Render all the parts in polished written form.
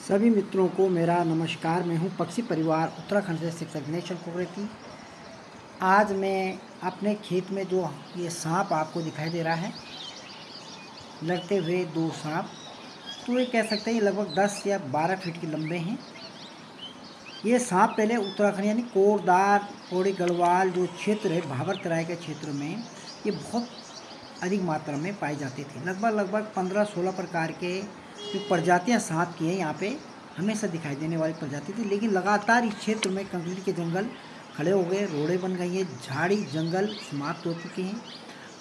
सभी मित्रों को मेरा नमस्कार। मैं हूं पक्षी परिवार उत्तराखंड से शिक्षक दिनेश चक्रवर्ती। आज मैं अपने खेत में जो ये सांप आपको दिखाई दे रहा है, लड़ते हुए दो सांप, तो ये कह सकते हैं ये लगभग 10 या 12 फीट के लंबे हैं। ये सांप पहले उत्तराखंड यानी कोटद्वार, पौड़ी गढ़वाल जो क्षेत्र है भाबर तराई के क्षेत्र में ये बहुत अधिक मात्रा में पाए जाते थे। लगभग 15-16 प्रकार के जो प्रजातियां सांप की हैं यहाँ पे हमेशा दिखाई देने वाली प्रजाति थी। लेकिन लगातार इस क्षेत्र में कंकरीट के जंगल खड़े हो गए, रोडें बन गई हैं, झाड़ी जंगल समाप्त हो चुके हैं,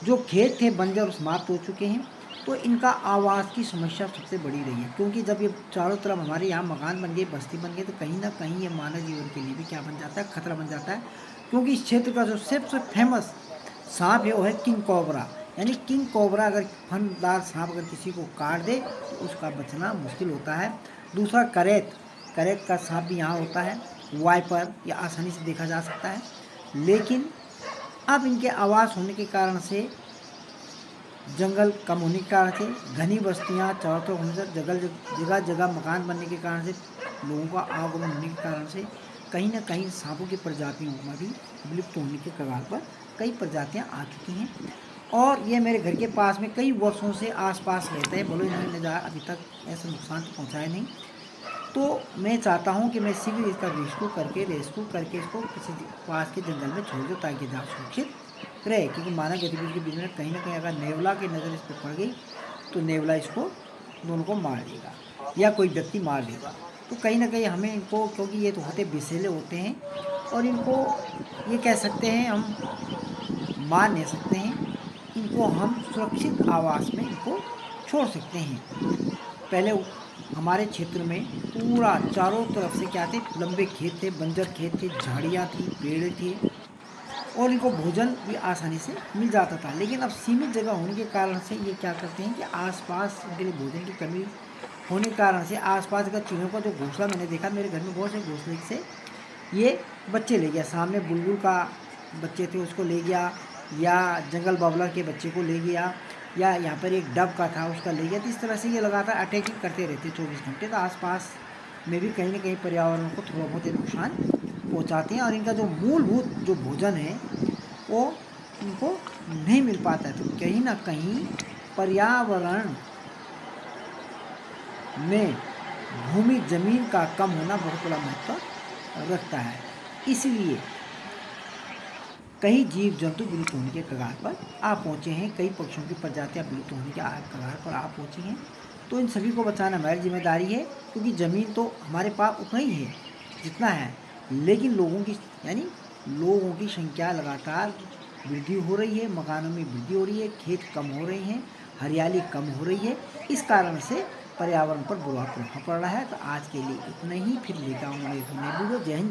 जो खेत थे बंजर समाप्त हो चुके हैं। तो इनका आवास की समस्या सबसे बड़ी रही है, क्योंकि जब ये चारों तरफ हमारे यहाँ मकान बन गए, बस्ती बन गई, तो कहीं ना कहीं ये मानव जीवन के लिए भी क्या बन जाता है, खतरा बन जाता है। क्योंकि इस क्षेत्र का जो सबसे फेमस सांप है वो है किंग कोबरा। यानी किंग कोबरा अगर फनदार सांप अगर किसी को काट दे तो उसका बचना मुश्किल होता है। दूसरा करेत का सांप भी यहाँ होता है। वाइपर या आसानी से देखा जा सकता है। लेकिन अब इनके आवास होने के कारण से, जंगल कम होने के कारण से, घनी बस्तियाँ चारों तरफ होने से, जगह जगह मकान बनने के कारण से, लोगों का आवागमन होने के कारण से कहीं ना कहीं सांपों की प्रजातियों में भी विलुप्त होने के कगार पर कई प्रजातियां आ चुकी हैं। और ये मेरे घर के पास में कई वर्षों से आसपास रहते हैं। बोलो इन्होंने अभी तक ऐसा नुकसान तो पहुँचाया नहीं। तो मैं चाहता हूँ कि मैं शीघ्र इसका रेस्क्यू करके इसको किसी पास के जंगल में छोड़ दूँ, ताकि जहाँ सुरक्षित रहे। क्योंकि मानव गतिविधि के बीच में कहीं ना कहीं अगर नेवला की नज़र इस पर पड़ गई तो नेवला इसको दोनों को मार देगा या कोई व्यक्ति मार देगा। तो कहीं ना कहीं हमें इनको, क्योंकि ये तो होते विषैले होते हैं और इनको ये कह सकते हैं हम मार नहीं सकते हैं, इनको हम सुरक्षित आवास में इनको छोड़ सकते हैं। पहले हमारे क्षेत्र में पूरा चारों तरफ से क्या थे, लंबे खेत थे, बंजर खेत थे, झाड़ियाँ थी, पेड़ थे और इनको भोजन भी आसानी से मिल जाता था। लेकिन अब सीमित जगह होने के कारण से ये क्या करते हैं कि आसपास इनके लिए भोजन की कमी होने के कारण से आसपास का चिड़ियों का जो घोंसला मैंने देखा, मेरे घर में बहुत से घोंसले से ये बच्चे ले गया। सामने बुलबुल का बच्चे थे उसको ले गया, या जंगल बबलर के बच्चे को ले गया, या यहाँ पर एक डब का था उसका ले गया। तो इस तरह से ये लगातार अटैकिंग करते रहते 24 घंटे। तो आसपास में भी कहीं ना कहीं पर्यावरण को थोड़ा बहुत नुकसान पहुँचाते हैं और इनका जो मूलभूत जो भोजन है वो इनको नहीं मिल पाता है। तो कहीं ना कहीं पर्यावरण में भूमि जमीन का कम होना बहुत बड़ा महत्व रखता है। इसलिए कई जीव जंतु विलुप्त होने के कगार पर आ पहुँचे हैं, कई पक्षियों की प्रजातियां विलुप्त होने के कगार पर आ पहुँची हैं। तो इन सभी को बचाना हमारी जिम्मेदारी है, क्योंकि ज़मीन तो हमारे पास उतना ही है जितना है, लेकिन लोगों की संख्या लगातार वृद्धि हो रही है, मकानों में वृद्धि हो रही है, खेत कम हो रहे हैं, हरियाली कम हो रही है। इस कारण से पर्यावरण पर बुरा प्रभाव पड़ रहा है। तो आज के लिए इतना ही, फिर लेकर आऊँगा एक नई वीडियो। जय हिंद।